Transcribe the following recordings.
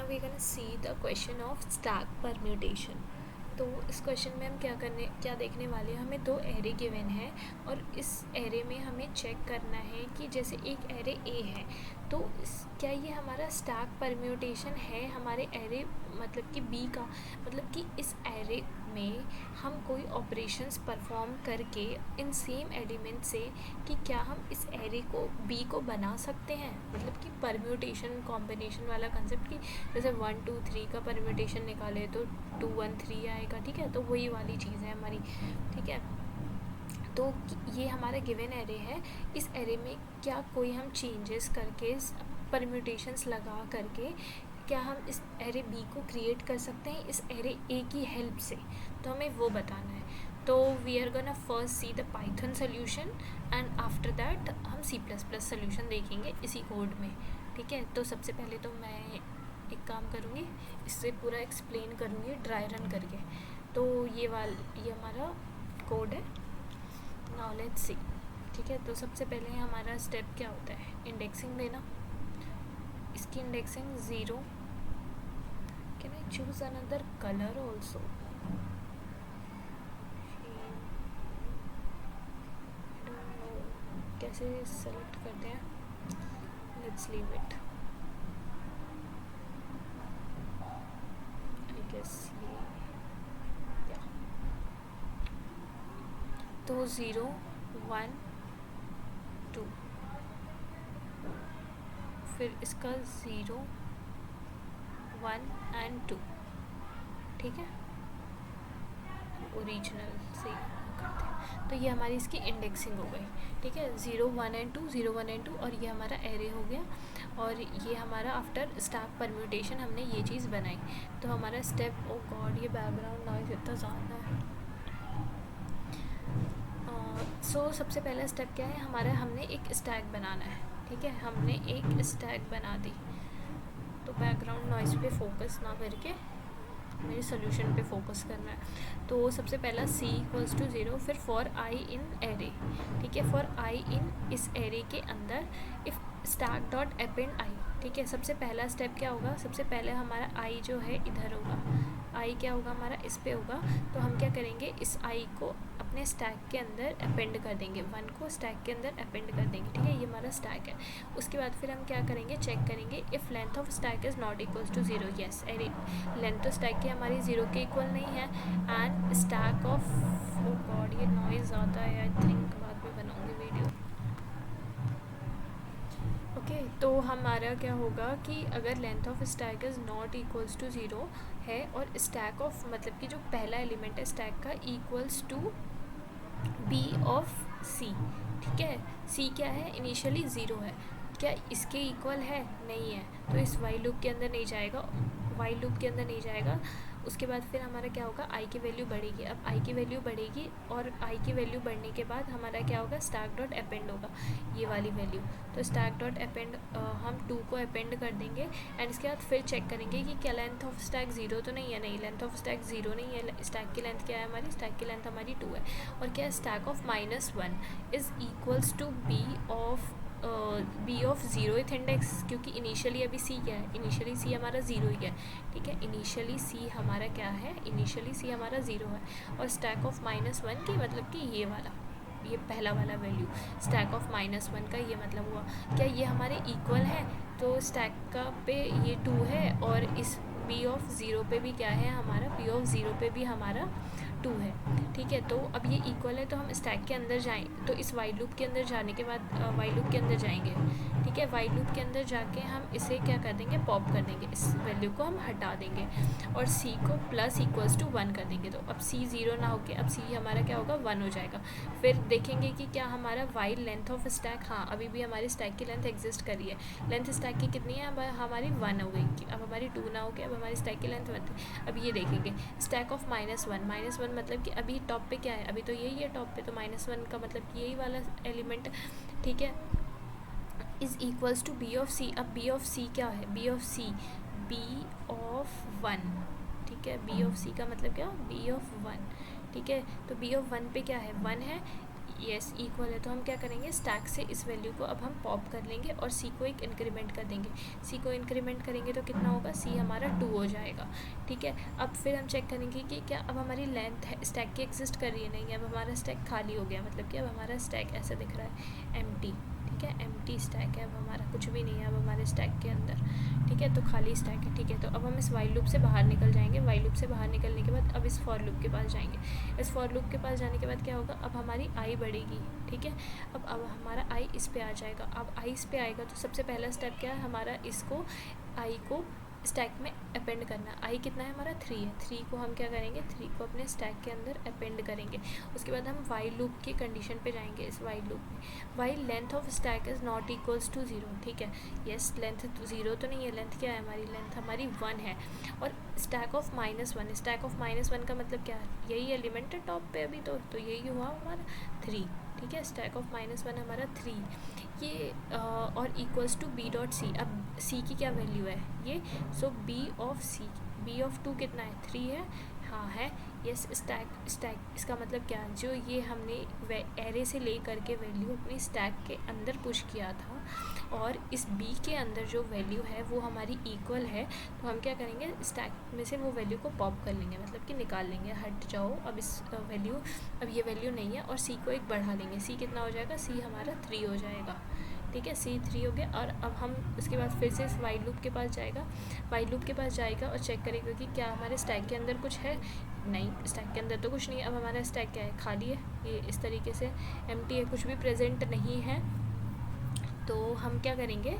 We gonna see the question of stack permutation. तो इस question में हम क्या देखने वाले हैं, हमें दो एरे गिवन है और इस एरे में हमें चेक करना है कि जैसे एक एरे ए है तो क्या ये हमारा स्टैक परम्यूटेशन है हमारे एरे मतलब कि बी का, मतलब कि इस एरे में हम कोई ऑपरेशंस परफॉर्म करके इन सेम एलिमेंट से कि क्या हम इस एरे को बी को बना सकते हैं, मतलब कि परम्यूटेशन कॉम्बिनेशन वाला कंसेप्ट कि जैसे 1 2 3 का परम्यूटेशन निकाले तो 2 1 3 आएगा। ठीक है, तो वही वाली चीज़ है हमारी। ठीक है, तो ये हमारा गिवन एरे है। इस एरे में क्या कोई हम चेंजेस करके परम्यूटेशंस लगा करके क्या हम इस एरे बी को क्रिएट कर सकते हैं इस एरे ए की हेल्प से, तो हमें वो बताना है। तो we are gonna first see the Python solution and after that हम C++ सोल्यूशन देखेंगे इसी कोड में। ठीक है, तो सबसे पहले तो मैं एक काम करूँगी, इससे पूरा एक्सप्लेन करूँगी ड्राई रन करके। तो ये हमारा कोड है। Now let's see. ठीक है, तो सबसे पहले हमारा स्टेप क्या होता है, इंडेक्सिंग देना। इसकी indexing 0। Can I choose another colour also? कैसे सेलेक्ट करते हैं, let's leave it. I guess ये या तो 0 1 2, फिर इसका 0 1 एंड 2। ठीक है, ओरिजिनल से करते हैं। तो ये हमारी इसकी इंडेक्सिंग हो गई। ठीक है, 0 1 एंड 2 0 1 एंड 2 और ये हमारा एरे हो गया। और ये हमारा आफ्टर स्टैक परम्यूटेशन हमने ये चीज़ बनाई। तो हमारा स्टेप, ओ गॉड ये बैकग्राउंड नॉइज इतना ज़्यादा है। सो सबसे पहला स्टेप क्या है हमारा, हमने एक स्टैक बनाना है। ठीक है, हमने एक स्टैक बना दी। तो बैकग्राउंड नॉइज पे फोकस ना करके मेरे सोल्यूशन पे फोकस करना है। तो सबसे पहला c = 0, फिर फॉर i इन एरे। ठीक है, फॉर i इन इस एरे के अंदर if stack dot append i। ठीक है, सबसे पहला स्टेप क्या होगा, सबसे पहले हमारा i जो है इधर होगा, i क्या होगा हमारा इस पे होगा। तो हम क्या करेंगे, इस i को अपने स्टैक के अंदर अपेंड कर देंगे, 1 को स्टैक के अंदर अपेंड कर देंगे। ठीक है, ये हमारा स्टैक है। उसके बाद फिर हम क्या करेंगे, चेक करेंगे if length of stack is not equal to 0। Yes, array length तो स्टैक की हमारी 0 के इक्वल नहीं है। And stack of, oh god ये नॉइज़ आता है, आई थिंक बाद में बनाऊंगी वीडियो। ओके, तो हमारा क्या होगा कि अगर length of stack is not equals to 0 है और स्टैक ऑफ मतलब कि जो पहला एलिमेंट है स्टैक का equals to b of c। ठीक है, c क्या है, इनिशियली 0 है, क्या इसके इक्वल है, नहीं है, तो इस वाइल लूप के अंदर नहीं जाएगा, वाइल लूप के अंदर नहीं जाएगा। उसके बाद फिर हमारा क्या होगा, i की वैल्यू बढ़ेगी। अब i की वैल्यू बढ़ेगी और i की वैल्यू बढ़ने के बाद हमारा क्या होगा, स्टैक डॉट अपेंड होगा, ये वाली वैल्यू। तो स्टैक डॉट अपेंड हम 2 को अपेंड कर देंगे एंड इसके बाद फिर चेक करेंगे कि क्या लेंथ ऑफ स्टैक 0 तो नहीं है। नहीं, लेंथ ऑफ स्टैक 0 नहीं है। स्टैक की लेंथ क्या है हमारी, स्टैक की लेंथ हमारी 2 है। और क्या stack of -1 is equals to b of 0th index, क्योंकि इनिशियली अभी c क्या है, इनिशियली c हमारा 0 ही है। ठीक है, इनिशियली c हमारा क्या है, इनिशियली c हमारा 0 है। और स्टैक ऑफ -1 की मतलब कि ये वाला, ये पहला वाला वैल्यू स्टैक ऑफ -1 का ये मतलब हुआ, क्या ये हमारे इक्वल है। तो स्टैक का पे ये 2 है और इस b ऑफ 0 पे भी क्या है हमारा, b ऑफ 0 पे भी हमारा 2 है। ठीक है, तो अब ये इक्वल है तो हम स्टैक के अंदर जाएं, तो इस वाइल लूप के अंदर जाने के बाद वाइल लूप के अंदर जाएंगे। ठीक है, वाइल लूप के अंदर जाके हम इसे क्या कर देंगे, पॉप कर देंगे, इस वैल्यू को हम हटा देंगे और c को प्लस इक्वल्स टू 1 कर देंगे। तो अब c 0 ना होके अब c हमारा क्या होगा, 1 हो जाएगा। फिर देखेंगे कि क्या हमारा वाइल लेंथ ऑफ स्टैक, हाँ अभी भी हमारी स्टैक की लेंथ एग्जिस्ट कर रही है। लेंथ स्टैक की कितनी है, अब हमारी 1 हो गई, अब हमारी 2 ना होके अब हमारी स्टैक की लेंथ 1। अब ये देखेंगे स्टैक ऑफ -1 मतलब कि अभी टॉप पे क्या है, अभी तो यही है टॉप पे, तो -1 का मतलब यही वाला एलिमेंट। ठीक है, is equals to b of c। अब b ऑफ c क्या है, b of c b of 1। ठीक है, b ऑफ c का मतलब क्या, b ऑफ 1। ठीक है, तो b ऑफ 1 पे क्या है, 1 है। यस इक्वल है, तो हम क्या करेंगे, स्टैक से इस वैल्यू को अब हम पॉप कर लेंगे और सी को एक इंक्रीमेंट कर देंगे। सी को इंक्रीमेंट करेंगे तो कितना होगा, सी हमारा 2 हो जाएगा। ठीक है, अब फिर हम चेक करेंगे कि क्या अब हमारी लेंथ है स्टैक की एग्जिस्ट कर रही है, नहीं, अब हमारा स्टैक खाली हो गया, मतलब कि अब हमारा स्टैक ऐसा दिख रहा है एम्प्टी। ठीक है, एम्प्टी स्टैक है, अब हमारा कुछ भी नहीं है अब हमारे स्टैक के अंदर। ठीक है, तो खाली स्टैक है। ठीक है, तो अब हम इस वाइल लूप से बाहर निकल जाएंगे। वाइल लूप से बाहर निकलने के बाद अब इस फॉर लूप के पास जाएंगे। इस फॉर लूप के पास जाने के बाद क्या होगा, अब हमारी आई बढ़ेगी। ठीक है, अब हमारा आई इस पे आ जाएगा। अब आई इस पे आएगा तो सबसे पहला स्टेप क्या है हमारा, इसको आई को स्टैक में अपेंड करना। आई कितना है हमारा, 3 है। 3 को हम क्या करेंगे, 3 को अपने स्टैक के अंदर अपेंड करेंगे। उसके बाद हम वाइल लूप की कंडीशन पे जाएंगे। इस वाइल लूप में while length of stack is not equals to 0। ठीक है, यस लेंथ 0 तो नहीं है, लेंथ क्या है हमारी, लेंथ हमारी 1 है। और स्टैक ऑफ -1, स्टैक ऑफ -1 का मतलब क्या है, यही एलिमेंट है टॉप पे अभी, तो यही हुआ हमारा 3। ठीक है, स्टैक ऑफ -1 हमारा 3 ये और equals to B dot C. अब सी की क्या वैल्यू है ये, so B of C, B of 2 कितना है, 3 है, हाँ है। यस स्टैक इसका मतलब क्या है, जो ये हमने एरे से ले करके वैल्यू अपनी स्टैक के अंदर पुश किया था और इस बी के अंदर जो वैल्यू है वो हमारी इक्वल है, तो हम क्या करेंगे, स्टैक में से वो वैल्यू को पॉप कर लेंगे, मतलब कि निकाल लेंगे। हट जाओ, अब इस वैल्यू, अब ये वैल्यू नहीं है और सी को एक बढ़ा लेंगे। सी कितना हो जाएगा, सी हमारा 3 हो जाएगा। ठीक है, सी 3 हो गया। और अब हम उसके बाद फिर से इस वाइल लूप के पास जाएगा। वाइल लूप के पास जाएगा और चेक करेगा कि क्या हमारे स्टैक के अंदर कुछ है, नहीं स्टैक के अंदर तो कुछ नहीं है। अब हमारा स्टैक क्या है, खाली है, ये इस तरीके से एम्प्टी है, कुछ भी प्रेजेंट नहीं है। तो हम क्या करेंगे,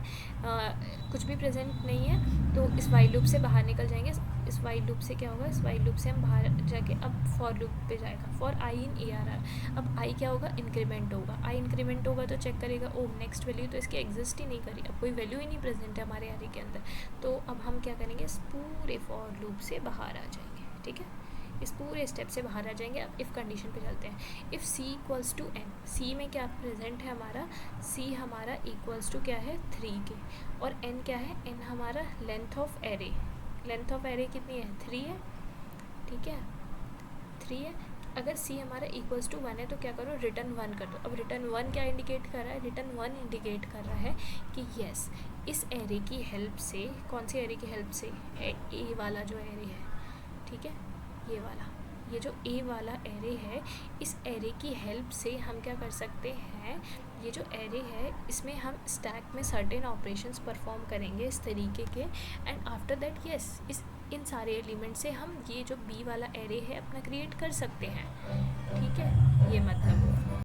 कुछ भी प्रेजेंट नहीं है तो इस वाइल लूप से बाहर निकल जाएंगे। इस वाइल लूप से क्या होगा, इस वाइल लूप से हम बाहर जाके अब फॉर लूप पे जाएगा। फॉर आई इन ARR, अब आई क्या होगा, इंक्रीमेंट होगा। आई इंक्रीमेंट होगा तो चेक करेगा, ओ नेक्स्ट वैल्यू तो इसकी एग्जिस्ट ही नहीं करी, अब कोई वैल्यू ही नहीं प्रेजेंट है हमारे एरे के अंदर। तो अब हम क्या करेंगे, इस पूरे फॉर लूप से बाहर आ जाएंगे। ठीक है, इस पूरे स्टेप से बाहर आ जाएंगे। अब इफ़ कंडीशन पे चलते हैं। If c equals to n, c में क्या प्रेजेंट है हमारा, सी हमारा इक्वल्स टू क्या है, 3 के, और एन क्या है, एन हमारा length of array. Length of array कितनी है, 3 है। ठीक है, 3 है। अगर सी हमारा इक्वल्स टू 1 है तो क्या करो, रिटर्न 1 कर दो। अब रिटर्न 1 क्या इंडिकेट कर रहा है, रिटर्न 1 इंडिकेट कर रहा है कि यस इस एरे की हेल्प से, कौन सी एरे की हेल्प से, ए वाला जो एरे है, ठीक है, ये वाला, ये जो ए वाला एरे है, इस एरे की हेल्प से हम क्या कर सकते हैं, ये जो एरे है इसमें हम स्टैक में सर्टेन ऑपरेशंस परफॉर्म करेंगे इस तरीके के, and after that yes in सारे एलिमेंट से हम ये जो बी वाला एरे है अपना क्रिएट कर सकते हैं। ठीक है, ये मतलब